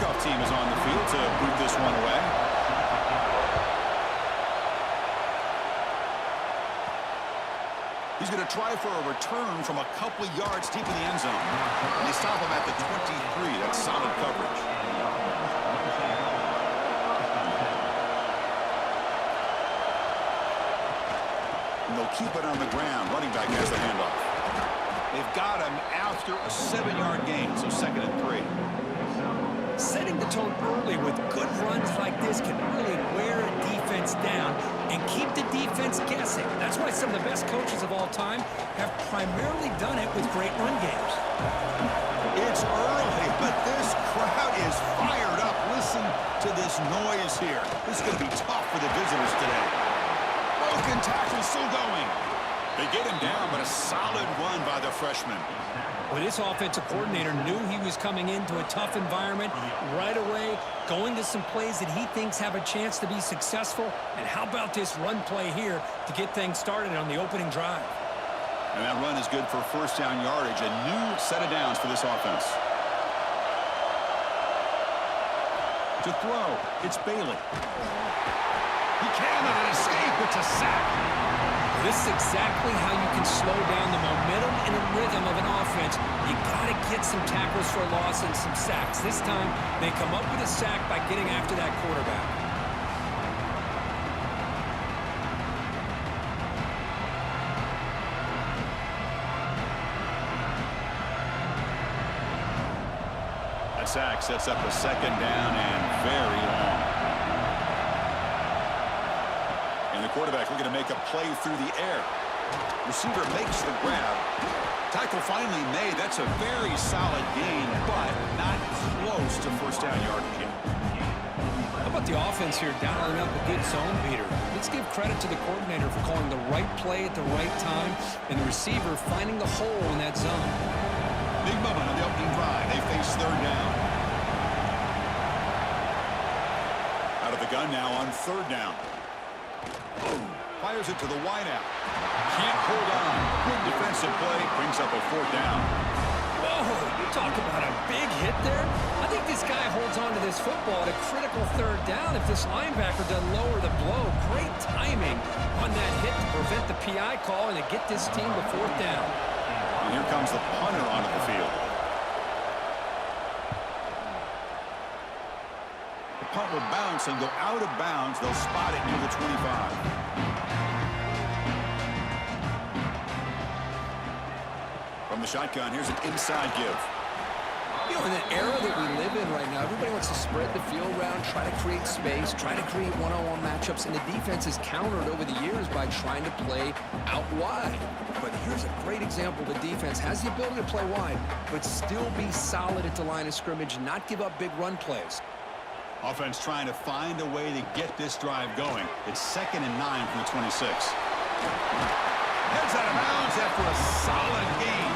kickoff team is on the field to boot this one away. He's going to try for a return from a couple of yards deep in the end zone. And they stop him at the 23. That's solid coverage. And they'll keep it on the ground. Running back has the handoff. They've got him after a 7-yard gain, so 2nd and 3. Setting the tone early with good runs like this can really wear a defense down and keep the defense guessing. That's why some of the best coaches of all time have primarily done it with great run games. It's early, but this crowd is fired up. Listen to this noise here. This is going to be tough for the visitors today. Broken tackle still going. They get him down, but a solid run by the freshman. Well, this offensive coordinator knew he was coming into a tough environment right away, going to some plays that he thinks have a chance to be successful. And how about this run play here to get things started on the opening drive? And that run is good for first down yardage. A new set of downs for this offense. To throw, it's Bailey. He cannot escape. It's a sack. This is exactly how you can slow down the momentum and the rhythm of an offense. You got to get some tackles for loss and some sacks. This time, they come up with a sack by getting after that quarterback. That sack sets up a 2nd down and very long. And the quarterback looking to make a play through the air. Receiver makes the grab. Tackle finally made. That's a very solid gain, but not close to first down yardage yet. How about the offense here dialing up a good zone beater? Let's give credit to the coordinator for calling the right play at the right time and the receiver finding the hole in that zone. Big moment on the opening drive. They face 3rd down. Out of the gun now on 3rd down. Fires it to the wideout. Can't hold on. Good defensive play. Brings up a 4th down. Whoa, you talk about a big hit there. I think this guy holds on to this football at a critical 3rd down if this linebacker doesn't lower the blow. Great timing on that hit to prevent the PI call and to get this team to 4th down. And here comes the punter onto the field. The punt will bounce and go out of bounds. They'll spot it near the 25. From the shotgun, here's an inside give. You know, in the era that we live in right now, everybody wants to spread the field around, try to create space, try to create one-on-one matchups, and the defense has countered over the years by trying to play out wide. But here's a great example. The defense has the ability to play wide, but still be solid at the line of scrimmage, not give up big run plays. Offense trying to find a way to get this drive going. It's 2nd and 9 from the 26. Heads out of bounds after a solid gain.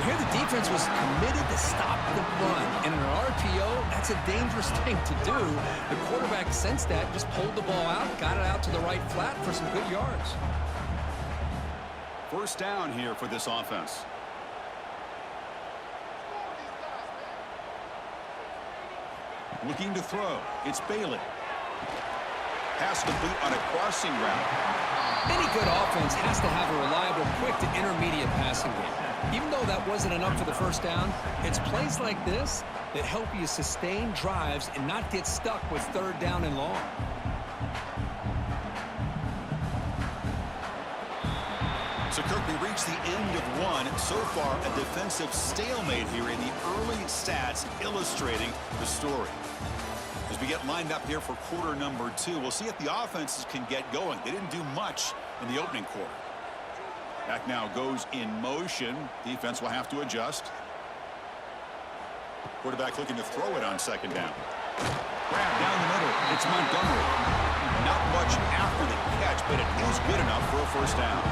Here the defense was committed to stop the run. And in an RPO, that's a dangerous thing to do. The quarterback sensed that, just pulled the ball out, got it out to the right flat for some good yards. First down here for this offense. Looking to throw. It's Bailey. Pass complete on a crossing route. Any good offense has to have a reliable, quick to intermediate passing game. Even though that wasn't enough for the first down, it's plays like this that help you sustain drives and not get stuck with 3rd down and long. So, Kirk, we reached the end of one. So far, a defensive stalemate here in the early stats illustrating the story. As we get lined up here for quarter number 2, we'll see if the offenses can get going. They didn't do much in the opening quarter. Back now goes in motion. Defense will have to adjust. Quarterback looking to throw it on 2nd down. Grab down the middle. It's Montgomery. Not much after the catch, but it is good enough for a first down.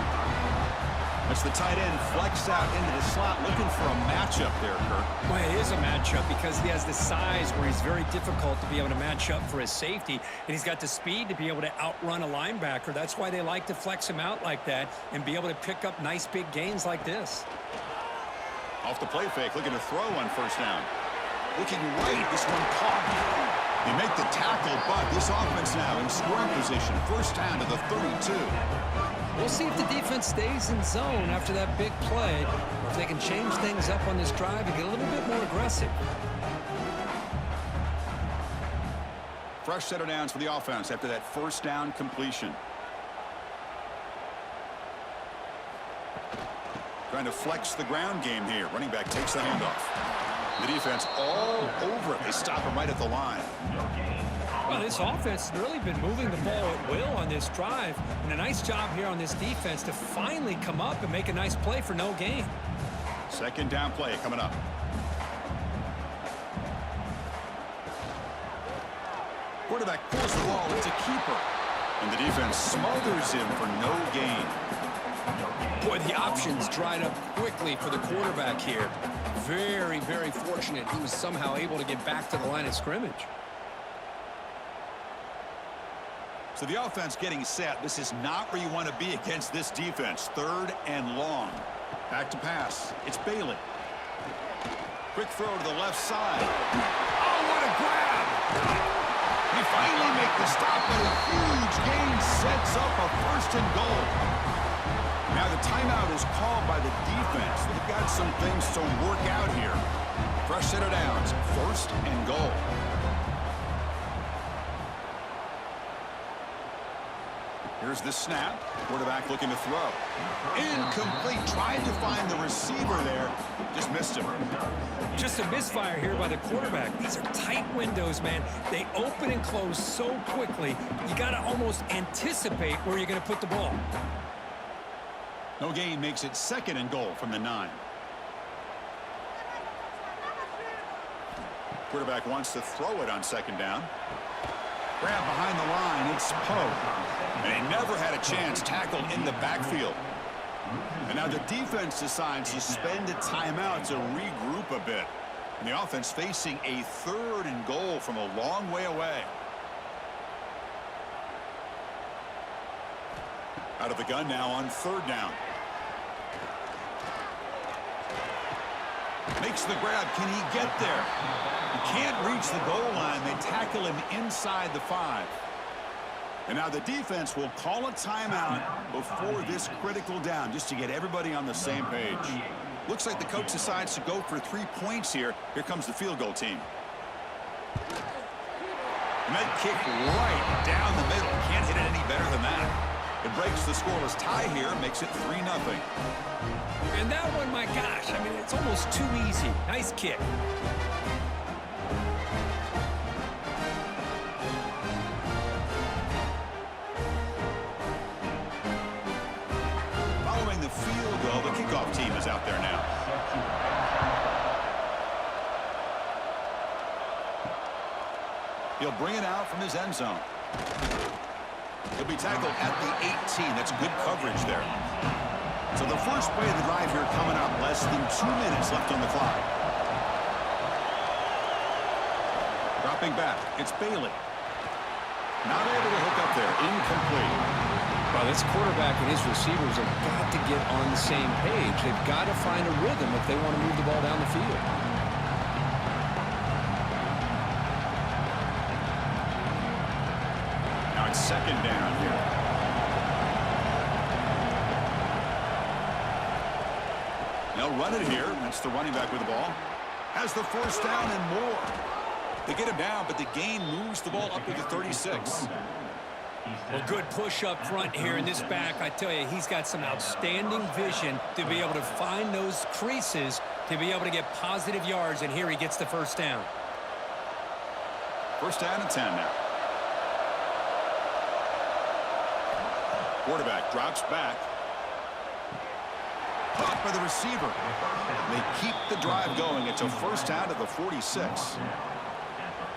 That's the tight end flexed out into the slot, looking for a matchup there, Kirk. Well, it is a matchup because he has the size where he's very difficult to be able to match up for his safety, and he's got the speed to be able to outrun a linebacker. That's why they like to flex him out like that and be able to pick up nice big gains like this. Off the play fake, looking to throw on first down. Looking right, this one caught. They make the tackle, but this offense now in scoring position. First down to the 32. We'll see if the defense stays in zone after that big play, or if they can change things up on this drive and get a little bit more aggressive. Fresh set of downs for the offense after that first down completion. Trying to flex the ground game here. Running back takes the handoff. The defense all over it. They stop him right at the line. Well, this offense has really been moving the ball at will on this drive. And a nice job here on this defense to finally come up and make a nice play for no gain. Second down play coming up. Quarterback pulls the ball. It's a keeper. And the defense smothers him for no gain. Boy, the options dried up quickly for the quarterback here. Very, very fortunate he was somehow able to get back to the line of scrimmage. So the offense getting set. This is not where you want to be against this defense. Third and long. Back to pass. It's Bailey. Quick throw to the left side. Oh, what a grab! They finally make the stop, but a huge gain sets up a first and goal. Now the timeout is called by the defense. They've got some things to work out here. Fresh set of downs. First and goal. Here's the snap. Quarterback looking to throw. Incomplete. Tried to find the receiver there. Just missed him. Just a misfire here by the quarterback. These are tight windows, man. They open and close so quickly. You got to almost anticipate where you're going to put the ball. No gain makes it second and goal from the 9. Quarterback wants to throw it on second down. Grab behind the line. It's Poe. And he never had a chance tackled in the backfield. And now the defense decides to spend a timeout to regroup a bit. And the offense facing a third and goal from a long way away. Out of the gun now on third down. Makes the grab. Can he get there? He can't reach the goal line. They tackle him inside the 5. And now the defense will call a timeout before this critical down, just to get everybody on the same page. Looks like the coach decides to go for 3 points here. Here comes the field goal team. And that kick right down the middle. Can't hit it any better than that. It breaks the scoreless tie here, makes it 3-0. And that one, my gosh, I mean, it's almost too easy. Nice kick. Following the field goal, the kickoff team is out there now. He'll bring it out from his end zone. He'll be tackled at the 18. That's good coverage there. So the first play of the drive here coming up. Less than 2 minutes left on the clock. Dropping back. It's Bailey. Not able to hook up there. Incomplete. Well, this quarterback and his receivers have got to get on the same page. They've got to find a rhythm if they want to move the ball down the field. Now it's second down here. They'll run it here. That's the running back with the ball. Has the first down and more. They get him down, but the gain moves the ball up to the 36. Well, good push up front here in this back. I tell you, he's got some outstanding vision to be able to find those creases to be able to get positive yards, and here he gets the first down. First down and 10 now. Quarterback drops back. Caught by the receiver. They keep the drive going. It's a first down at the 46.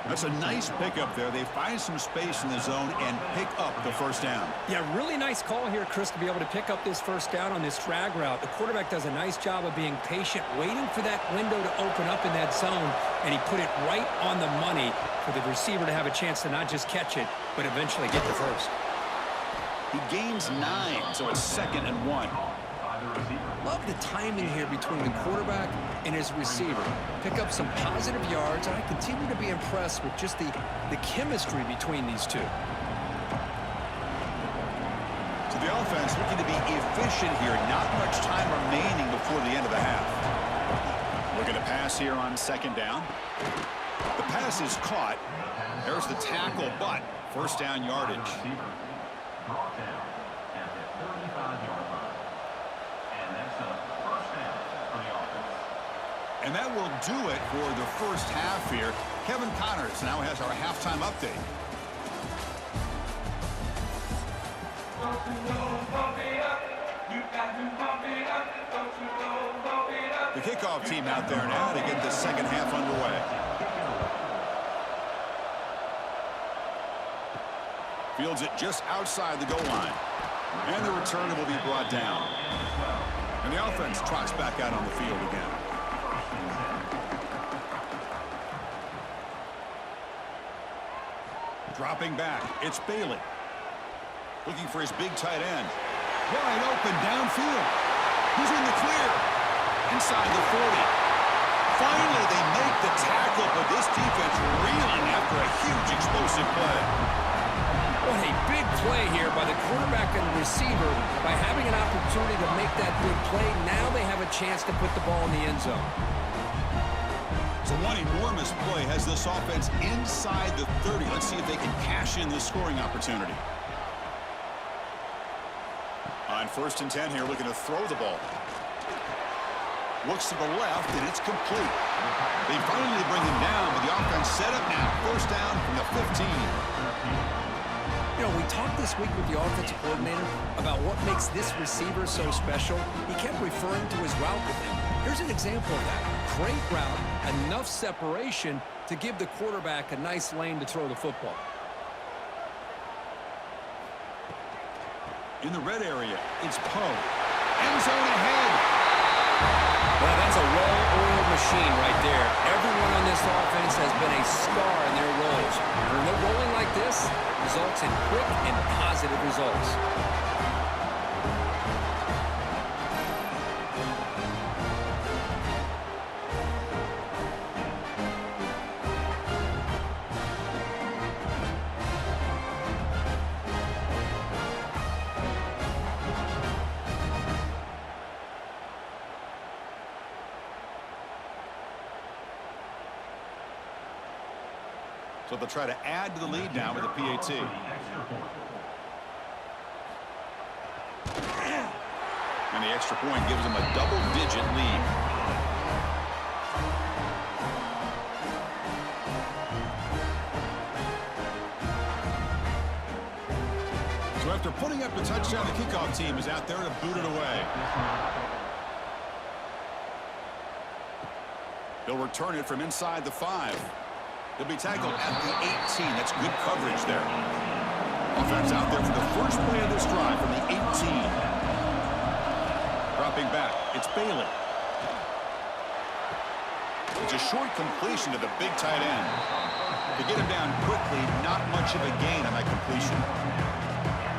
That's a nice pickup there. They find some space in the zone and pick up the first down. Yeah, really nice call here, Chris, to be able to pick up this first down on this drag route. The quarterback does a nice job of being patient, waiting for that window to open up in that zone, and he put it right on the money for the receiver to have a chance to not just catch it, but eventually get the first. He gains 9, so it's second and 1. Love the timing here between the quarterback and his receiver. Pick up some positive yards, and I continue to be impressed with just the chemistry between these two. So the offense looking to be efficient here. Not much time remaining before the end of the half. Looking to pass here on second down. The pass is caught. There's the tackle, but first down yardage. And that will do it for the first half here. Kevin Connors now has our halftime update. The kickoff team out there now to get the second half underway. Fields it just outside the goal line. And the return will be brought down. And the offense trots back out on the field again. Dropping back, it's Bailey. Looking for his big tight end. Wide open downfield. He's in the clear. Inside the 40. Finally, they make the tackle, but this defense reeling after a huge explosive play. What a big play here by the quarterback and receiver. By having an opportunity to make that big play, now they have a chance to put the ball in the end zone. So one enormous play has this offense inside the 30. Let's see if they can cash in this scoring opportunity. On 1st and 10 here, looking to throw the ball. Looks to the left, and it's complete. They finally bring him down, but the offense set up now. First down from the 15. You know, we talked this week with the offensive coordinator about what makes this receiver so special. He kept referring to his route with him. Here's an example of that. Great route, enough separation to give the quarterback a nice lane to throw the football. In the red area, it's Poe. End zone ahead. Well, that's a well-oiled machine right there. Everyone on this offense has been a star in their roles. When they're rolling like this, results in quick and positive results. So they'll try to add to the lead now with a PAT. And the extra point gives them a double-digit lead. So after putting up the touchdown, the kickoff team is out there to boot it away. They'll return it from inside the 5. They'll be tackled at the 18. That's good coverage there. Offense out there for the first play of this drive from the 18. Dropping back, it's Bailey. It's a short completion to the big tight end. To get him down quickly, not much of a gain on that completion.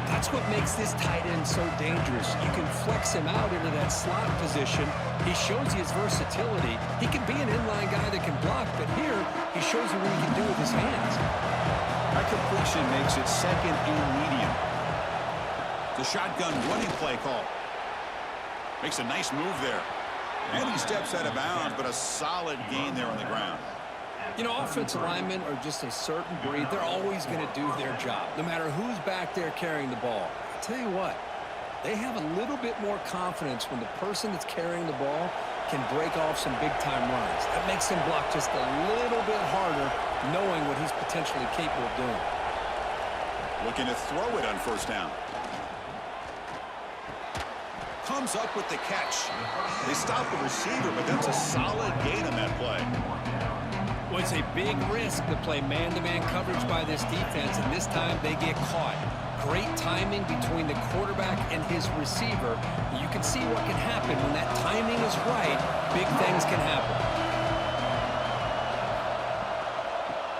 That's what makes this tight end so dangerous. You can flex him out into that slot position. He shows you his versatility. He can be an inline guy that can block, but here he shows you what he can do with his hands. That completion makes it second and medium. The shotgun running play call. Makes a nice move there. And he steps out of bounds, but a solid gain there on the ground. You know, offensive linemen are just a certain breed. They're always going to do their job, no matter who's back there carrying the ball. I tell you what, they have a little bit more confidence when the person that's carrying the ball can break off some big-time runs. That makes him block just a little bit harder, knowing what he's potentially capable of doing. Looking to throw it on first down. Comes up with the catch. They stop the receiver, but that's a solid gain on that play. Well, it's a big risk to play man-to-man coverage by this defense, and this time they get caught. Great timing between the quarterback and his receiver. You can see what can happen when that timing is right. Big things can happen.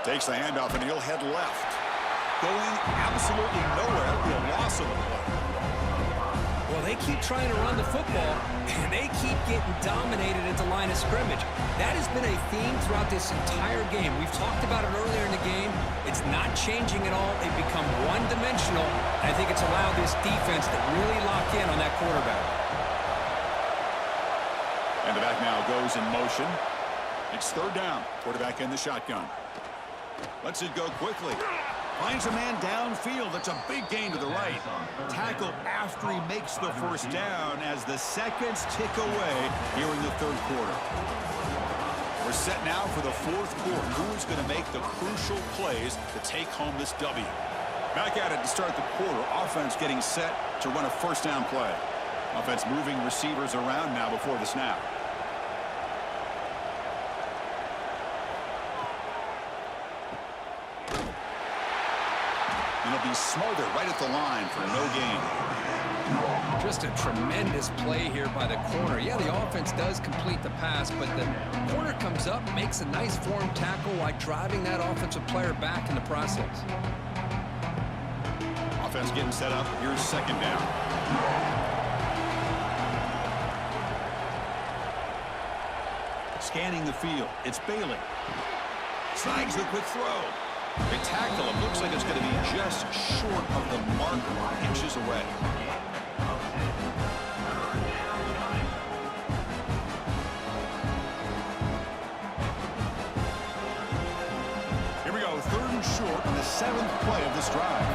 Takes the handoff, and he'll head left. Going absolutely nowhere. That'll be a loss of the play. Well, they keep trying to run the football, and they keep getting dominated at the line of scrimmage. That has been a theme throughout this entire game. We've talked about it earlier in the game. It's not changing at all. They've become one-dimensional, and I think it's allowed this defense to really lock in on that quarterback. And the back now goes in motion. It's third down. Quarterback in the shotgun. Lets it go quickly. Finds a man downfield. That's a big gain to the right. Tackle after he makes the first down as the seconds tick away here in the third quarter. We're set now for the fourth quarter. Who's going to make the crucial plays to take home this W? Back at it to start the quarter. Offense getting set to run a first down play. Offense moving receivers around now before the snap. And he'll be smothered right at the line for no gain. Just a tremendous play here by the corner. Yeah, the offense does complete the pass, but the corner comes up, makes a nice form tackle while driving that offensive player back in the process. Offense getting set up. Here's second down. Scanning the field. It's Bailey. Snags the quick throw. Big tackle. It looks like it's going to be just short of the mark, inches away. Here we go. Third and short on the 7th play of this drive.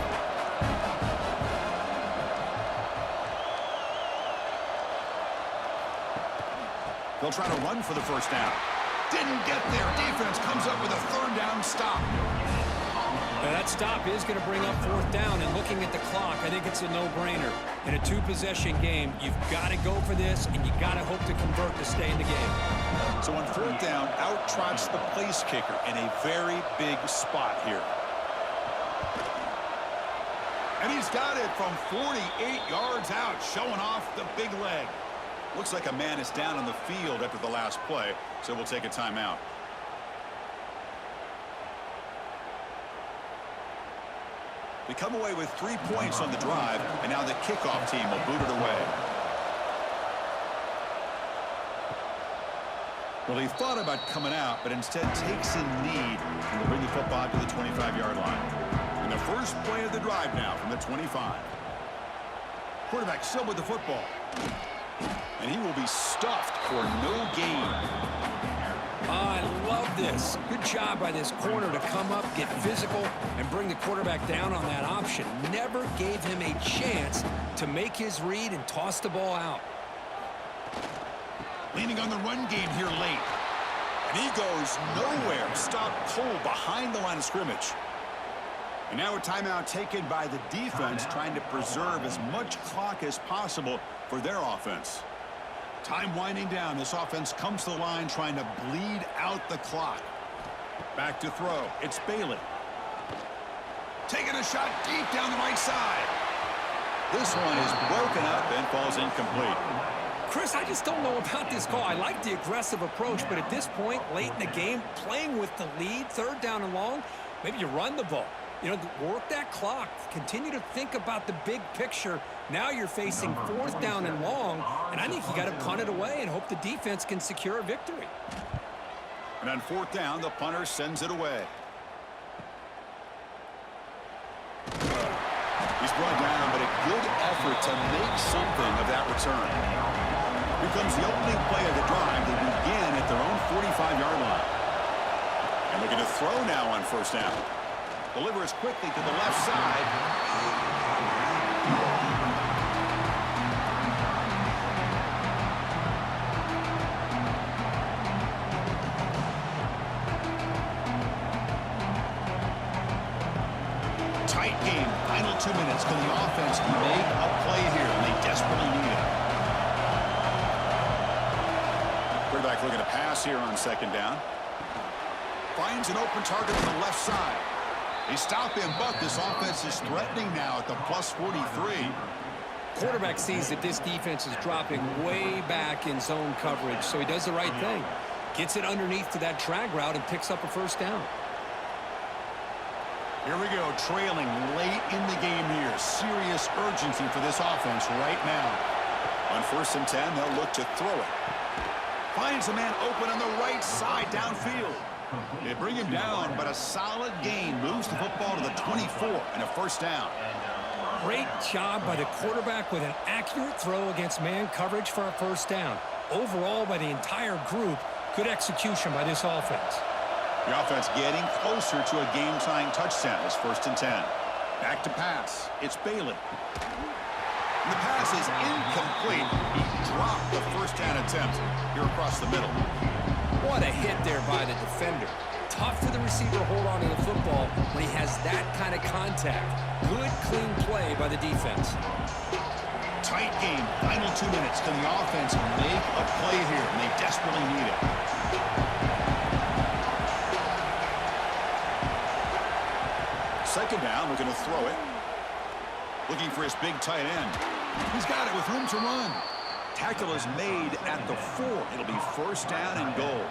They'll try to run for the first down. Didn't get there. Defense comes up with a third down stop. Now that stop is going to bring up fourth down, and looking at the clock, I think it's a no-brainer. In a two-possession game, you've got to go for this, and you got to hope to convert to stay in the game. So on fourth down, out trots the place kicker in a very big spot here. And he's got it from 48 yards out, showing off the big leg. Looks like a man is down on the field after the last play, so we'll take a timeout. They come away with 3 points on the drive, and now the kickoff team will boot it away. Well, he thought about coming out, but instead takes a knee and will bring the football to the 25-yard line. And the first play of the drive now from the 25. Quarterback still with the football. And he will be stuffed for no gain. I love this. Good job by this corner to come up, get physical, and bring the quarterback down on that option. Never gave him a chance to make his read and toss the ball out. Leaning on the run game here late. And he goes nowhere. Stopped cold behind the line of scrimmage. And now a timeout taken by the defense, trying to preserve as much clock as possible for their offense. Time winding down. This offense comes to the line trying to bleed out the clock. Back to throw. It's Bailey. Taking a shot deep down the right side. This one is broken up and falls incomplete. Chris, I just don't know about this call. I like the aggressive approach, but at this point, late in the game, playing with the lead, third down and long, maybe you run the ball. You know, work that clock. Continue to think about the big picture. Now you're facing fourth down and long, and I think you got to punt it away and hope the defense can secure a victory. And on fourth down, the punter sends it away. He's brought down, but a good effort to make something of that return. Here comes the opening play of the drive. They begin at their own 45-yard line. And looking to throw now on first down. Delivers quickly to the left side. Tight game. Final 2 minutes. Can the offense make a play here? And they desperately need it. Quarterback looking to pass here on second down. Finds an open target on the left side. They stop him, but this offense is threatening now at the plus 43. Quarterback sees that this defense is dropping way back in zone coverage, so he does the right thing. Gets it underneath to that drag route and picks up a first down. Here we go, trailing late in the game here. Serious urgency for this offense right now. On 1st and 10, they'll look to throw it. Finds a man open on the right side downfield. They bring him down, but a solid gain moves the football to the 24 and a 1st down. Great job by the quarterback with an accurate throw against man coverage for a 1st down. Overall, by the entire group, good execution by this offense. The offense getting closer to a game-tying touchdown. It's 1st and 10. Back to pass. It's Bailey. And the pass is incomplete. He dropped the 1st down attempt here across the middle. What a hit there by the defender. Tough for the receiver to hold on to the football when he has that kind of contact. Good, clean play by the defense. Tight game. Final 2 minutes. Can the offense make a play here? And they desperately need it. Second down, we're going to throw it. Looking for his big tight end. He's got it with room to run. Tackle is made at the 4. It'll be 1st down and goal.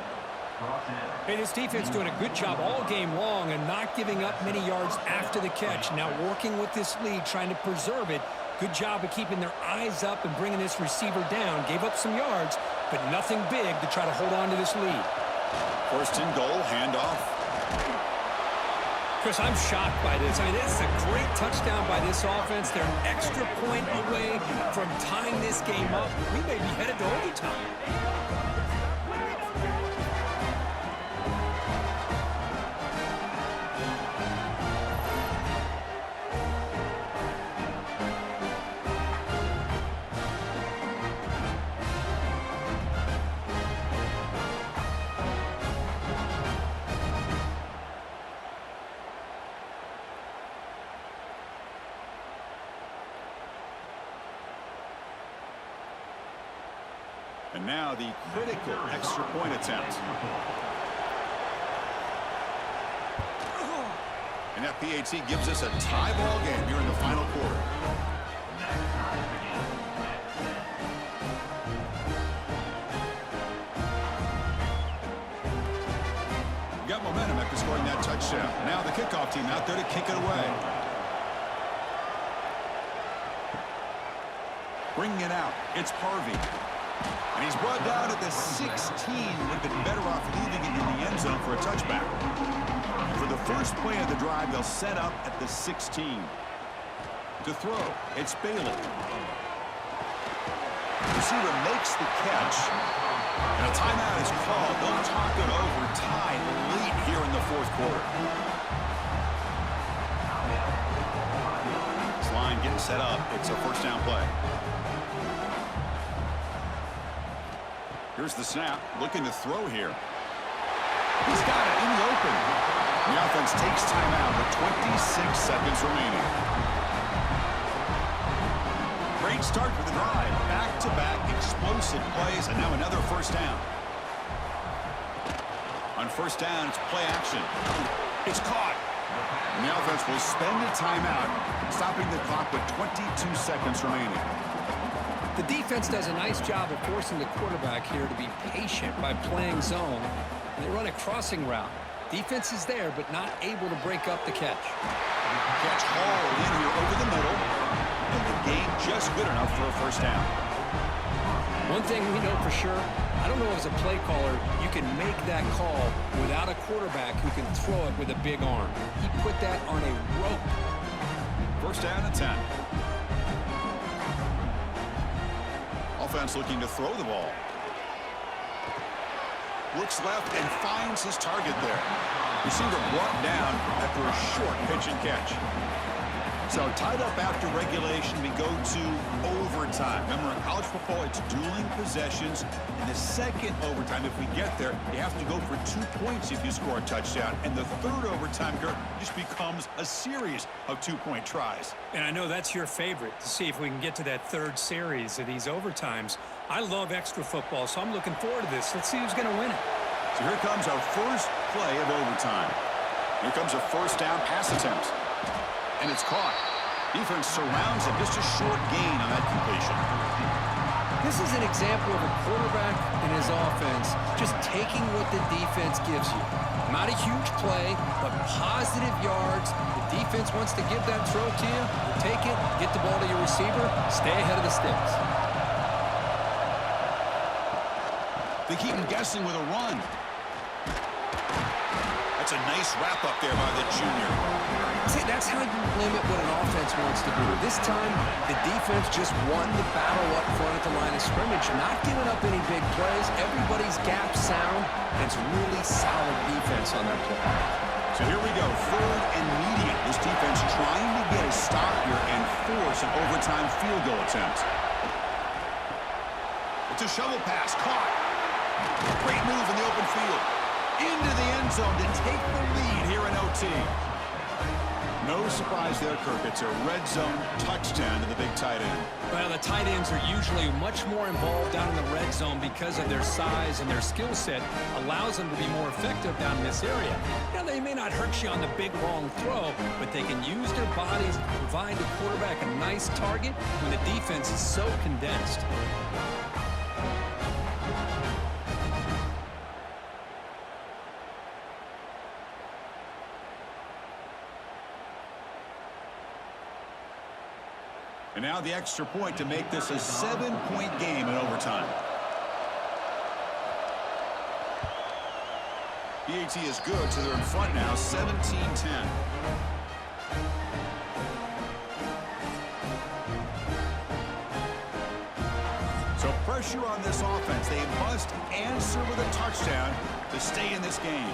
Hey, this defense doing a good job all game long and not giving up many yards after the catch. Now working with this lead, trying to preserve it. Good job of keeping their eyes up and bringing this receiver down. Gave up some yards, but nothing big to try to hold on to this lead. 1st and goal, handoff. Chris, I'm shocked by this. I mean, this is a great touchdown by this offense. They're an extra point away from tying this game up. We may be headed to overtime. And now the critical extra point attempt. And that PAT gives us a tie ball game here in the final quarter. Got momentum after scoring that touchdown. Now the kickoff team out there to kick it away. Bringing it out, it's Harvey. And he's brought down at the 16. Would have been better off leaving it in the end zone for a touchback. For the first play of the drive, they'll set up at the 16. To throw, it's Bailey. The receiver makes the catch. And a timeout is called. They'll talk it over, tied late here in the 4th quarter. This line getting set up. It's a 1st down play. Here's the snap, looking to throw here. He's got it in the open. The offense takes timeout with 26 seconds remaining. Great start for the drive. Back-to-back explosive plays, and now another 1st down. On 1st down, it's play action. It's caught. And the offense will spend a timeout, stopping the clock with 22 seconds remaining. The defense does a nice job of forcing the quarterback here to be patient by playing zone. They run a crossing route. Defense is there, but not able to break up the catch. Catch hauled in here over the middle, and the gain just good enough for a 1st down. One thing we know for sure, I don't know as a play caller, you can make that call without a quarterback who can throw it with a big arm. He put that on a rope. 1st down and 10. Offense looking to throw the ball. Looks left and finds his target there. Receiver brought down after a short pitch and catch. So tied up after regulation, we go to overtime. Remember, in college football, it's dueling possessions. In the second overtime, if we get there, you have to go for 2 points if you score a touchdown. And the third overtime, Kurt, just becomes a series of 2-point tries. And I know that's your favorite, to see if we can get to that third series of these overtimes. I love extra football, so I'm looking forward to this. Let's see who's going to win it. So here comes our first play of overtime. Here comes a 1st down pass attempt. And it's caught. Defense surrounds him. Just a short gain on that completion. This is an example of a quarterback and his offense just taking what the defense gives you. Not a huge play, but positive yards. The defense wants to give that throw to you. You take it, get the ball to your receiver, stay ahead of the sticks. They keep him guessing with a run. That's a nice wrap-up there by the junior. See, that's how you limit what an offense wants to do. This time, the defense just won the battle up front at the line of scrimmage, not giving up any big plays. Everybody's gap sound, and it's really solid defense on that play. So here we go, 3rd and medium. This defense trying to get a stop here and force an overtime field goal attempt. It's a shovel pass, caught. Great move in the open field. Into the end zone to take the lead here in OT. No surprise there, Kirk. It's a red zone touchdown to the big tight end. Well, the tight ends are usually much more involved down in the red zone because of their size and their skill set allows them to be more effective down in this area. Now, they may not hurt you on the big, long throw, but they can use their bodies to provide the quarterback a nice target when the defense is so condensed. And now the extra point to make this a 7-point game in overtime. PAT is good, so they're in front now, 17-10. So pressure on this offense. They must answer with a touchdown to stay in this game.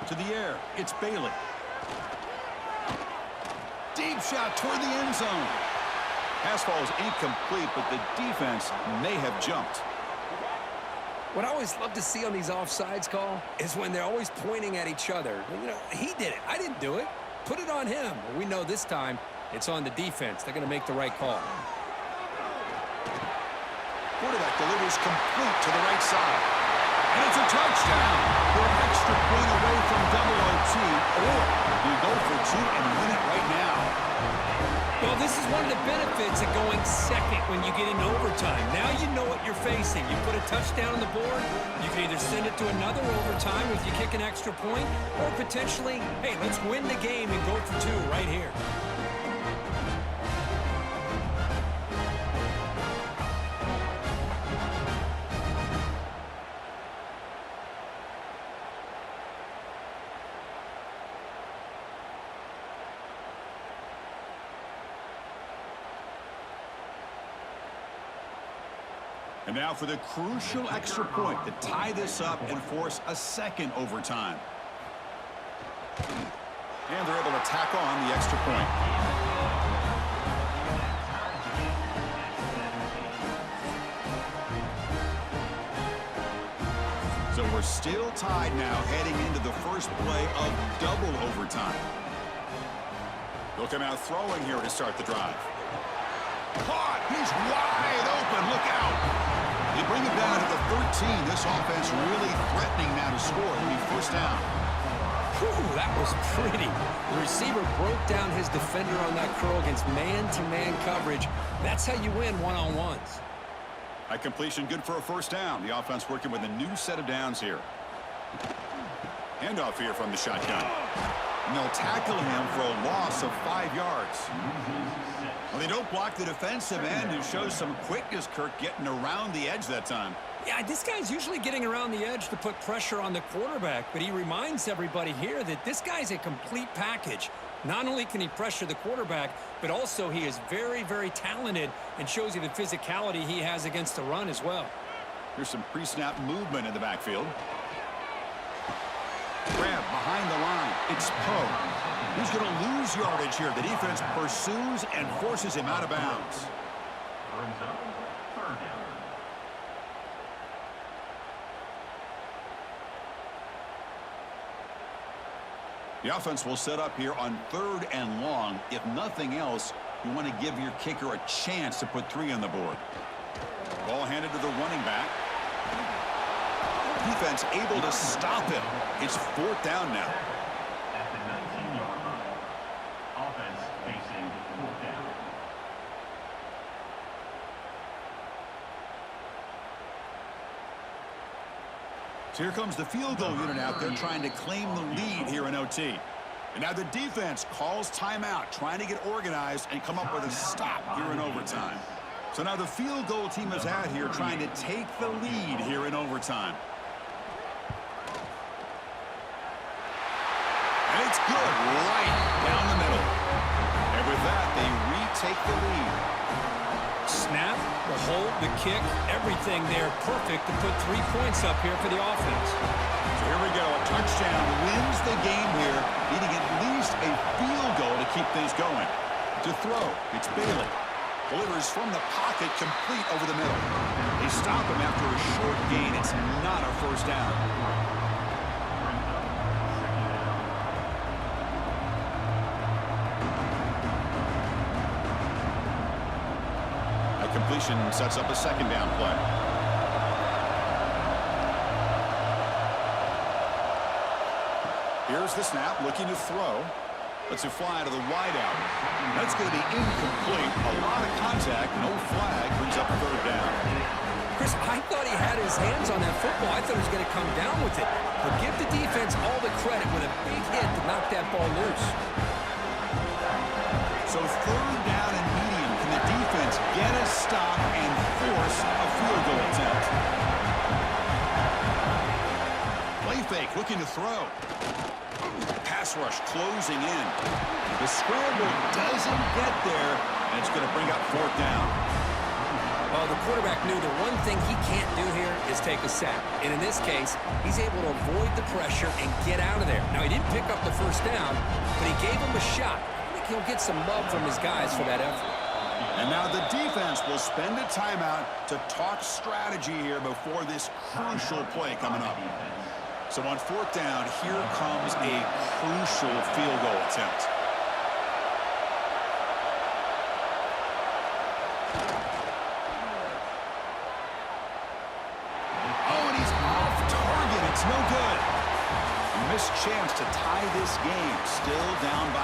To the air, it's Bailey. Deep shot toward the end zone. Pass ball is incomplete, but the defense may have jumped. What I always love to see on these offsides call is when they're always pointing at each other. You know, he did it. I didn't do it. Put it on him. Well, we know this time it's on the defense. They're going to make the right call. Quarterback delivers complete to the right side. And it's a touchdown. They're an extra point away from double OT, or you go for 2 and win it right now. Well, this is one of the benefits of going second when you get into overtime. Now you know what you're facing. You put a touchdown on the board, you can either send it to another overtime if you kick an extra point, or potentially, hey, let's win the game and go for 2 right here. And now for the crucial extra point to tie this up and force a second overtime. And they're able to tack on the extra point. So we're still tied now heading into the first play of double overtime. They'll come out throwing here to start the drive. Caught! He's wide open! Look out! They bring it down to the 13. This offense really threatening now to score. It'll be first down. Whew, that was pretty. The receiver broke down his defender on that curl against man-to-man coverage. That's how you win one-on-ones. High completion, good for a first down. The offense working with a new set of downs here. Handoff here from the shotgun. And they'll tackle him for a loss of 5 yards. Well, they don't block the defensive end, who shows some quickness, Kirk, getting around the edge that time. Yeah, this guy's usually getting around the edge to put pressure on the quarterback, but he reminds everybody here that this guy's a complete package. Not only can he pressure the quarterback, but also he is very, very talented and shows you the physicality he has against the run as well. Here's some pre-snap movement in the backfield. Grab behind the line. It's Poe. He's going to lose yardage here. The defense pursues and forces him out of bounds. The offense will set up here on 3rd and long. If nothing else, you want to give your kicker a chance to put 3 on the board. Ball handed to the running back. Defense able to stop him. It's 4th down now. At the 19-yard line, offense facing 4th down. So here comes the field goal unit out there trying to claim the lead here in OT. And now the defense calls timeout, trying to get organized and come up with a stop here in overtime. So now the field goal team is out here trying to take the lead here in overtime. And it's good right down the middle. And with that, they retake the lead. Snap, the hold, the kick, everything there perfect to put 3 points up here for the offense. So here we go. A touchdown wins the game here, needing at least a field goal to keep things going. To throw, it's Bailey. Delivers from the pocket, complete over the middle. They stop him after a short gain. It's not a first down. That completion sets up a second down play. Here's the snap, looking to throw. Lets it fly to the wideout. That's going to be incomplete. A lot of contact, no flag, brings up third down. Chris, I thought he had his hands on that football. I thought he was going to come down with it. But give the defense all the credit with a big hit to knock that ball loose. So third down and medium. Can the defense get a stop and force a field goal attempt? Play fake, looking to throw. Pass rush closing in. The scramble doesn't get there, and it's going to bring up fourth down. Well, the quarterback knew the one thing he can't do here is take a sack. And in this case, he's able to avoid the pressure and get out of there. Now, he didn't pick up the first down, but he gave him a shot. I think he'll get some love from his guys for that effort. And now the defense will spend a timeout to talk strategy here before this crucial play coming up. So on fourth down, here comes a crucial field goal attempt. Oh, and he's off target. It's no good. A missed chance to tie this game. Still down by